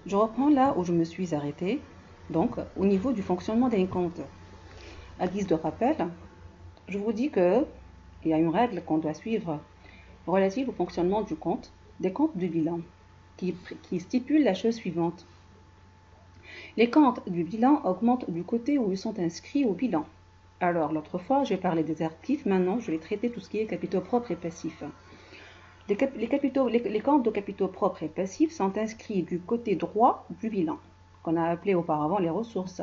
Je reprends là où je me suis arrêtée, donc au niveau du fonctionnement des comptes. À guise de rappel, je vous dis qu'il y a une règle qu'on doit suivre relative au fonctionnement du compte, des comptes du bilan, qui stipule la chose suivante. Les comptes du bilan augmentent du côté où ils sont inscrits au bilan. Alors, l'autre fois, j'ai parlé des actifs, maintenant je vais traiter tout ce qui est capitaux propres et passifs. Les comptes de capitaux propres et passifs sont inscrits du côté droit du bilan, qu'on a appelé auparavant les ressources.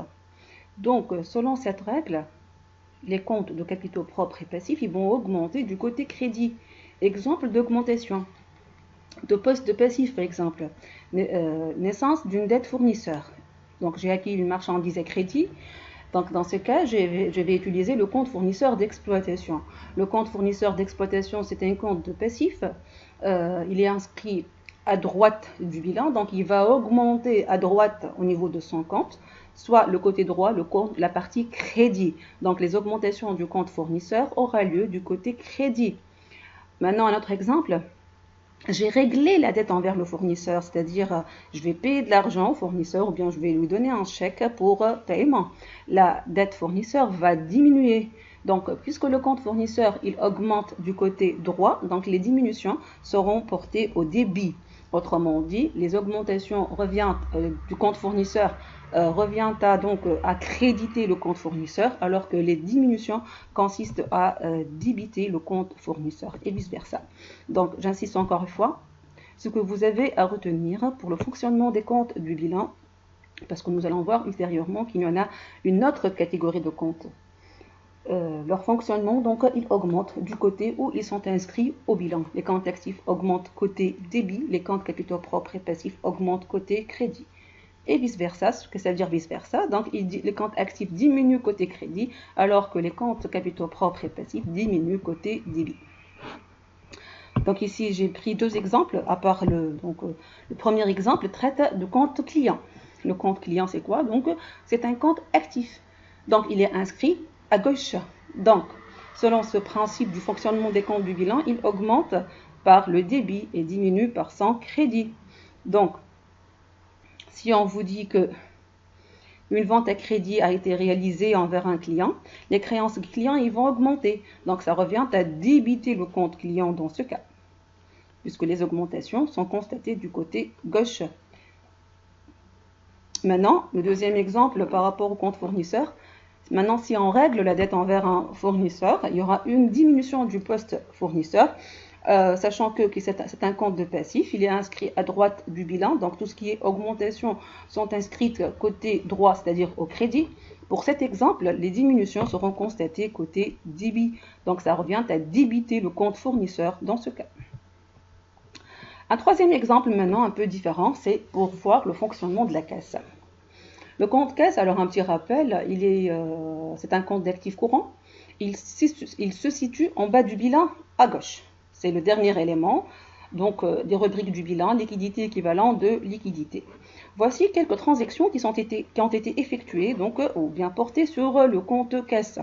Donc, selon cette règle, les comptes de capitaux propres et passifs ils vont augmenter du côté crédit. Exemple d'augmentation de poste de passif, par exemple, naissance d'une dette fournisseur. Donc, j'ai acquis une marchandise à crédit. Donc, dans ce cas, je vais utiliser le compte fournisseur d'exploitation. Le compte fournisseur d'exploitation, c'est un compte de passif. Il est inscrit à droite du bilan, donc il va augmenter à droite au niveau de son compte, soit le côté droit, la partie crédit. Donc, les augmentations du compte fournisseur aura lieu du côté crédit. Maintenant, un autre exemple. J'ai réglé la dette envers le fournisseur, c'est-à-dire je vais payer de l'argent au fournisseur ou bien je vais lui donner un chèque pour paiement. La dette fournisseur va diminuer. Donc, puisque le compte fournisseur, il augmente du côté droit, donc les diminutions seront portées au débit. Autrement dit, les augmentations du compte fournisseur revient à créditer le compte fournisseur, alors que les diminutions consistent à débiter le compte fournisseur et vice-versa. Donc, j'insiste encore une fois, ce que vous avez à retenir pour le fonctionnement des comptes du bilan, parce que nous allons voir ultérieurement qu'il y en a une autre catégorie de comptes. Leur fonctionnement, donc, il augmente du côté où ils sont inscrits au bilan. Les comptes actifs augmentent côté débit, les comptes capitaux propres et passifs augmentent côté crédit. Et vice-versa, ce que ça veut dire vice-versa. Donc, les comptes actifs diminuent côté crédit, alors que les comptes capitaux propres et passifs diminuent côté débit. Donc ici, j'ai pris deux exemples, à part le premier exemple traite de compte client. Le compte client, c'est quoi? Donc, c'est un compte actif. Donc, il est inscrit à gauche. Donc, selon ce principe du fonctionnement des comptes du bilan, il augmente par le débit et diminue par son crédit. Donc, si on vous dit que une vente à crédit a été réalisée envers un client, les créances clients ils vont augmenter. Donc, ça revient à débiter le compte client dans ce cas, puisque les augmentations sont constatées du côté gauche. Maintenant, le deuxième exemple par rapport au compte fournisseur. Maintenant, si on règle la dette envers un fournisseur, il y aura une diminution du poste fournisseur, sachant que c'est un compte de passif, il est inscrit à droite du bilan, donc tout ce qui est augmentation sont inscrites côté droit, c'est-à-dire au crédit. Pour cet exemple, les diminutions seront constatées côté débit, donc ça revient à débiter le compte fournisseur dans ce cas. Un troisième exemple maintenant un peu différent, c'est pour voir le fonctionnement de la caisse. Le compte caisse, alors un petit rappel, c'est un compte d'actifs courants. Il se situe en bas du bilan à gauche. C'est le dernier élément, donc des rubriques du bilan, liquidité équivalent de liquidité. Voici quelques transactions qui ont été effectuées, donc, ou bien portées sur le compte caisse.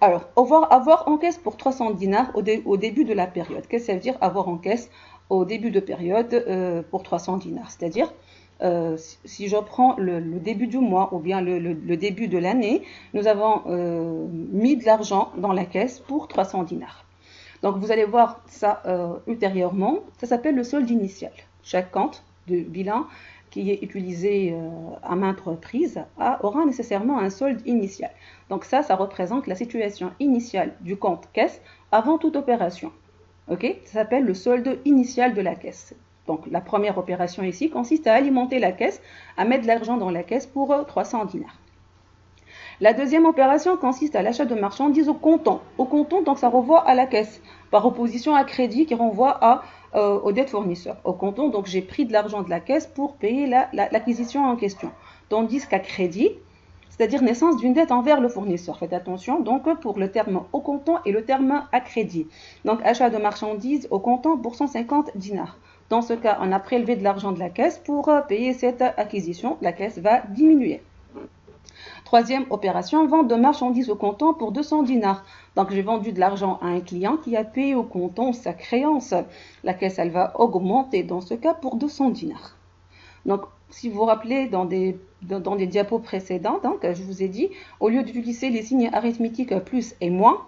Alors, avoir en caisse pour 300 dinars au début de la période. Qu'est-ce que ça veut dire avoir en caisse au début de période pour 300 dinars? C'est-à-dire, si je prends le début du mois ou bien le début de l'année, nous avons mis de l'argent dans la caisse pour 300 dinars. Donc, vous allez voir ça ultérieurement. Ça s'appelle le solde initial. Chaque compte de bilan qui est utilisé à maintes reprises aura nécessairement un solde initial. Donc ça représente la situation initiale du compte caisse avant toute opération. Okay? Ça s'appelle le solde initial de la caisse. Donc la première opération ici consiste à alimenter la caisse, à mettre de l'argent dans la caisse pour 300 dinars. La deuxième opération consiste à l'achat de marchandises au comptant. Au comptant, donc ça renvoie à la caisse, par opposition à crédit qui renvoie aux dettes fournisseurs. Au comptant, donc j'ai pris de l'argent de la caisse pour payer l'acquisition en question. Tandis qu'à crédit, c'est-à-dire naissance d'une dette envers le fournisseur. Faites attention donc pour le terme au comptant et le terme à crédit. Donc achat de marchandises au comptant pour 150 dinars. Dans ce cas, on a prélevé de l'argent de la caisse pour payer cette acquisition. La caisse va diminuer. Troisième opération, vente de marchandises au comptant pour 200 dinars. Donc j'ai vendu de l'argent à un client qui a payé au comptant sa créance. La caisse, elle va augmenter dans ce cas pour 200 dinars. Donc, si vous vous rappelez dans des diapos précédents, donc, je vous ai dit, au lieu d'utiliser les signes arithmétiques plus et moins,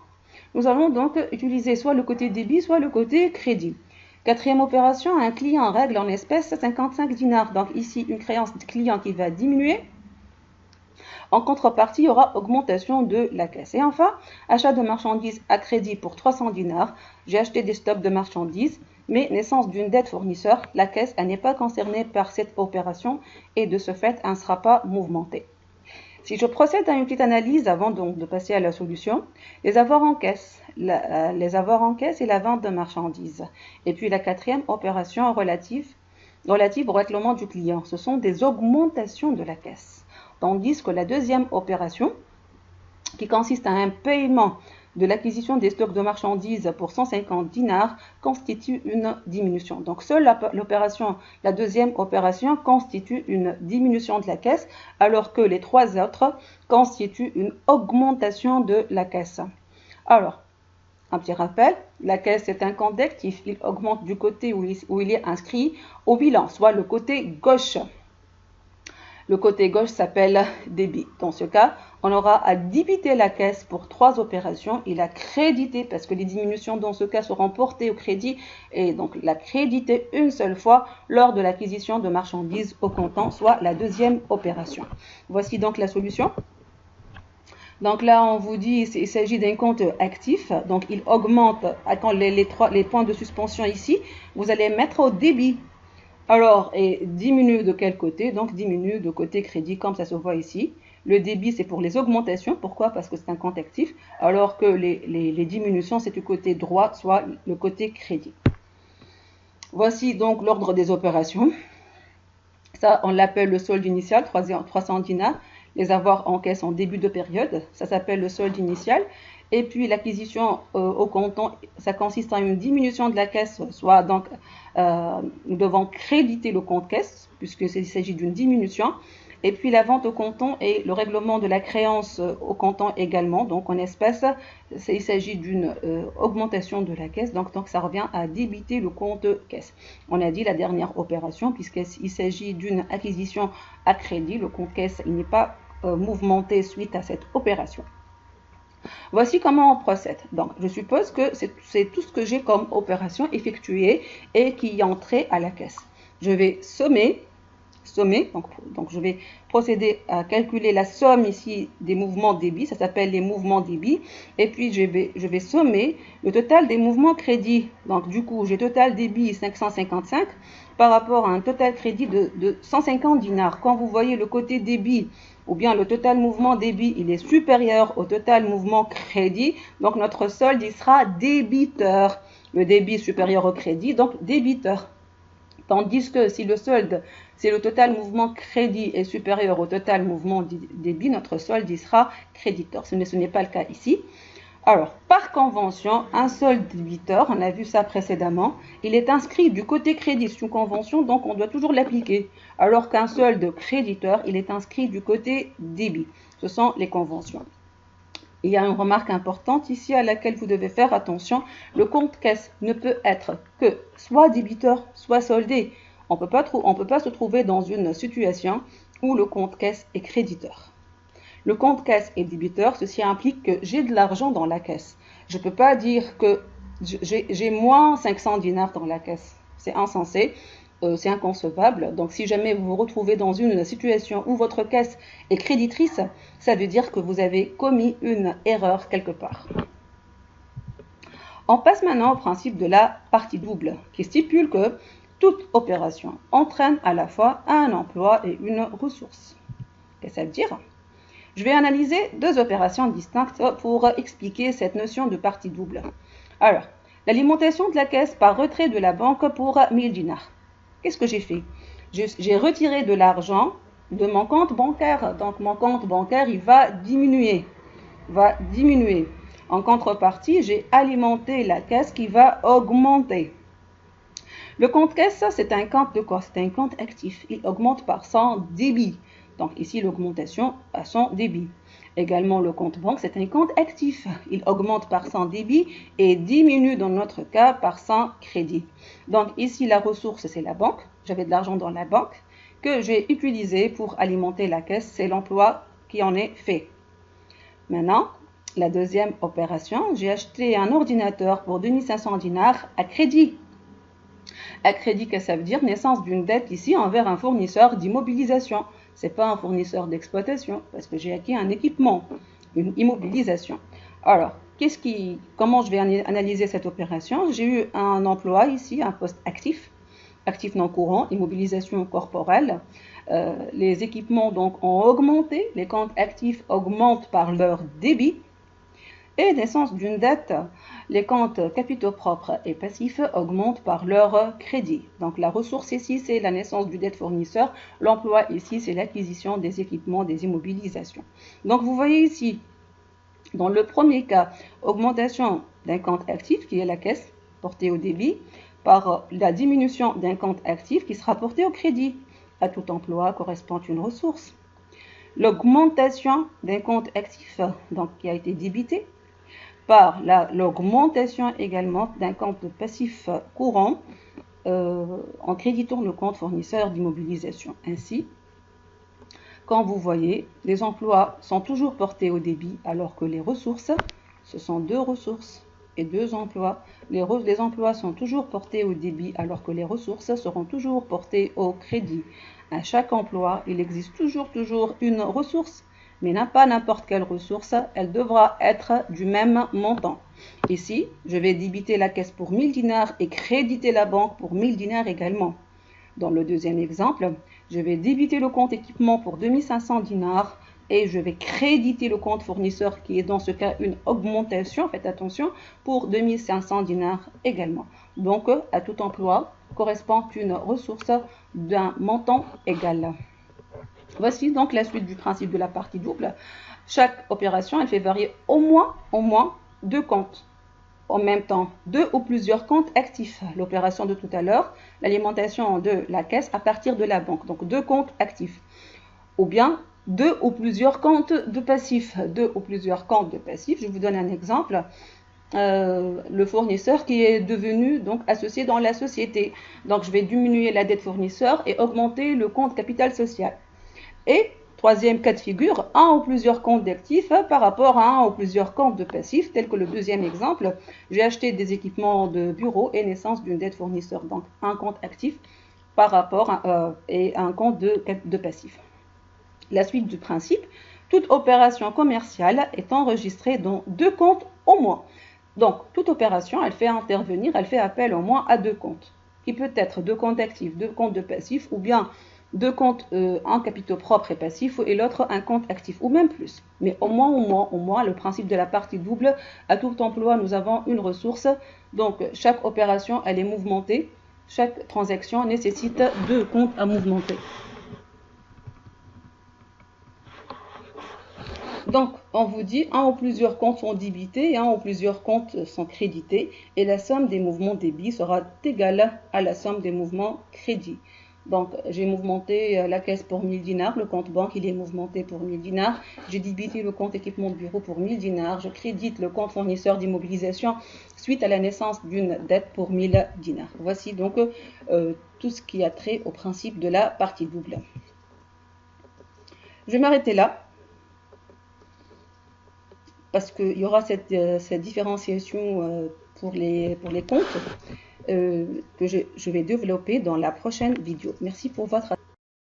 nous allons donc utiliser soit le côté débit, soit le côté crédit. Quatrième opération, un client règle en espèces 55 dinars. Donc ici, une créance client qui va diminuer. En contrepartie, il y aura augmentation de la caisse. Et enfin, achat de marchandises à crédit pour 300 dinars. J'ai acheté des stocks de marchandises, mais naissance d'une dette fournisseur, la caisse n'est pas concernée par cette opération et de ce fait, elle ne sera pas mouvementée. Si je procède à une petite analyse avant donc de passer à la solution, les avoirs en caisse, et la vente de marchandises. Et puis la quatrième opération relative au règlement du client, ce sont des augmentations de la caisse. Tandis que la deuxième opération, qui consiste à un paiement de l'acquisition des stocks de marchandises pour 150 dinars, constitue une diminution. Donc seule la deuxième opération constitue une diminution de la caisse, alors que les trois autres constituent une augmentation de la caisse. Alors, un petit rappel, la caisse est un compte d'actifs, il augmente du côté où il est inscrit au bilan, soit le côté gauche. Le côté gauche s'appelle débit. Dans ce cas, on aura à débiter la caisse pour 3 opérations et la créditer parce que les diminutions dans ce cas seront portées au crédit et donc la créditer une seule fois lors de l'acquisition de marchandises au comptant, soit la deuxième opération. Voici donc la solution. Donc là, on vous dit qu'il s'agit d'un compte actif. Donc il augmente quand les points de suspension ici. Vous allez mettre au débit. Alors, et diminue de quel côté? Donc, diminue de côté crédit, comme ça se voit ici. Le débit, c'est pour les augmentations. Pourquoi? Parce que c'est un compte actif. Alors que les diminutions, c'est du côté droit, soit le côté crédit. Voici donc l'ordre des opérations. Ça, on l'appelle le solde initial, 300 dinars. Les avoirs en caisse en début de période, ça s'appelle le solde initial. Et puis l'acquisition au comptant, ça consiste en une diminution de la caisse, soit donc nous devons créditer le compte caisse, puisqu'il s'agit d'une diminution. Et puis la vente au comptant et le règlement de la créance au comptant également, donc en espèces, il s'agit d'une augmentation de la caisse, donc ça revient à débiter le compte caisse. On a dit la dernière opération, puisqu'il s'agit d'une acquisition à crédit, le compte caisse il n'est pas mouvementé suite à cette opération. Voici comment on procède. Donc, je suppose que c'est tout ce que j'ai comme opération effectuée et qui est entrée à la caisse. Je vais sommer, donc je vais procéder à calculer la somme ici des mouvements débit, ça s'appelle les mouvements débit, et puis je vais sommer le total des mouvements crédit. Donc du coup, j'ai total débit 555 par rapport à un total crédit de 150 dinars. Quand vous voyez le côté débit, ou bien le total mouvement débit, il est supérieur au total mouvement crédit, donc notre solde il sera débiteur. Le débit est supérieur au crédit, donc débiteur. Tandis que si le solde, c'est le total mouvement crédit est supérieur au total mouvement débit, notre solde il sera créditeur. Ce n'est pas le cas ici. Alors, par convention, un solde débiteur, on a vu ça précédemment, il est inscrit du côté crédit sous convention, donc on doit toujours l'appliquer. Alors qu'un solde créditeur, il est inscrit du côté débit. Ce sont les conventions. Il y a une remarque importante ici à laquelle vous devez faire attention. Le compte caisse ne peut être que soit débiteur, soit soldé. On ne peut pas se trouver dans une situation où le compte caisse est créditeur. Le compte caisse est débiteur, ceci implique que j'ai de l'argent dans la caisse. Je ne peux pas dire que j'ai moins 500 dinars dans la caisse. C'est insensé. C'est inconcevable. Donc si jamais vous vous retrouvez dans une situation où votre caisse est créditrice, ça veut dire que vous avez commis une erreur quelque part. On passe maintenant au principe de la partie double, qui stipule que toute opération entraîne à la fois un emploi et une ressource. Qu'est-ce que ça veut dire? Je vais analyser deux opérations distinctes pour expliquer cette notion de partie double. Alors, l'alimentation de la caisse par retrait de la banque pour 1000 dinars. Qu'est-ce que j'ai fait? J'ai retiré de l'argent de mon compte bancaire. Donc, mon compte bancaire, il va diminuer. En contrepartie, j'ai alimenté la caisse qui va augmenter. Le compte caisse, c'est un compte de quoi? C'est un compte actif. Il augmente par son débit. Donc, ici, l'augmentation à son débit. Également, le compte banque, c'est un compte actif. Il augmente par son débit et diminue dans notre cas par son crédit. Donc ici, la ressource, c'est la banque. J'avais de l'argent dans la banque que j'ai utilisé pour alimenter la caisse. C'est l'emploi qui en est fait. Maintenant, la deuxième opération, j'ai acheté un ordinateur pour 2500 dinars à crédit. À crédit, qu'est-ce que ça veut dire? Naissance d'une dette ici envers un fournisseur d'immobilisation. Ce n'est pas un fournisseur d'exploitation parce que j'ai acquis un équipement, une immobilisation. Alors, comment je vais analyser cette opération? J'ai eu un emploi ici, un poste actif, actif non courant, immobilisation corporelle. Les équipements donc ont augmenté, les comptes actifs augmentent par leur débit. Et naissance d'une dette, les comptes capitaux propres et passifs augmentent par leur crédit. Donc la ressource ici, c'est la naissance du dette fournisseur. L'emploi ici, c'est l'acquisition des équipements, des immobilisations. Donc vous voyez ici, dans le premier cas, augmentation d'un compte actif qui est la caisse portée au débit par la diminution d'un compte actif qui sera porté au crédit. À tout emploi correspond une ressource. L'augmentation d'un compte actif donc, qui a été débité par l'augmentation également d'un compte passif courant en créditant le compte fournisseur d'immobilisation. Ainsi, quand vous voyez, les emplois sont toujours portés au débit alors que les ressources, ce sont deux ressources et deux emplois. Les emplois sont toujours portés au débit alors que les ressources seront toujours portées au crédit. À chaque emploi, il existe toujours une ressource, mais pas n'importe quelle ressource, elle devra être du même montant. Ici, je vais débiter la caisse pour 1000 dinars et créditer la banque pour 1000 dinars également. Dans le deuxième exemple, je vais débiter le compte équipement pour 2500 dinars et je vais créditer le compte fournisseur qui est dans ce cas une augmentation, faites attention, pour 2500 dinars également. Donc, à tout emploi correspond une ressource d'un montant égal. Voici donc la suite du principe de la partie double. Chaque opération, elle fait varier au moins deux comptes. En même temps, deux ou plusieurs comptes actifs. L'opération de tout à l'heure, l'alimentation de la caisse à partir de la banque. Donc deux comptes actifs. Ou bien deux ou plusieurs comptes de passifs. Deux ou plusieurs comptes de passifs. Je vous donne un exemple. Le fournisseur qui est devenu donc associé dans la société. Donc je vais diminuer la dette fournisseur et augmenter le compte capital social. Et troisième cas de figure, un ou plusieurs comptes d'actifs par rapport à un ou plusieurs comptes de passifs, tel que le deuxième exemple, j'ai acheté des équipements de bureau et naissance d'une dette fournisseur. Donc un compte actif par rapport et un compte de passif. La suite du principe, toute opération commerciale est enregistrée dans deux comptes au moins. Donc toute opération, elle fait intervenir, elle fait appel au moins à deux comptes, qui peut être deux comptes actifs, deux comptes de passifs, ou bien deux comptes, un capitaux propres et passifs et l'autre un compte actif, ou même plus. Mais au moins, le principe de la partie double, à tout emploi, nous avons une ressource. Donc, chaque opération, elle est mouvementée. Chaque transaction nécessite deux comptes à mouvementer. Donc, on vous dit, un ou plusieurs comptes sont débités et un ou plusieurs comptes sont crédités. Et la somme des mouvements débits sera égale à la somme des mouvements crédits. Donc, j'ai mouvementé la caisse pour 1000 dinars, le compte banque, il est mouvementé pour 1000 dinars. J'ai débité le compte équipement de bureau pour 1000 dinars. Je crédite le compte fournisseur d'immobilisation suite à la naissance d'une dette pour 1000 dinars. Voici donc tout ce qui a trait au principe de la partie double. Je vais m'arrêter là parce qu'il y aura cette différenciation pour les comptes que je vais développer dans la prochaine vidéo. Merci pour votre attention.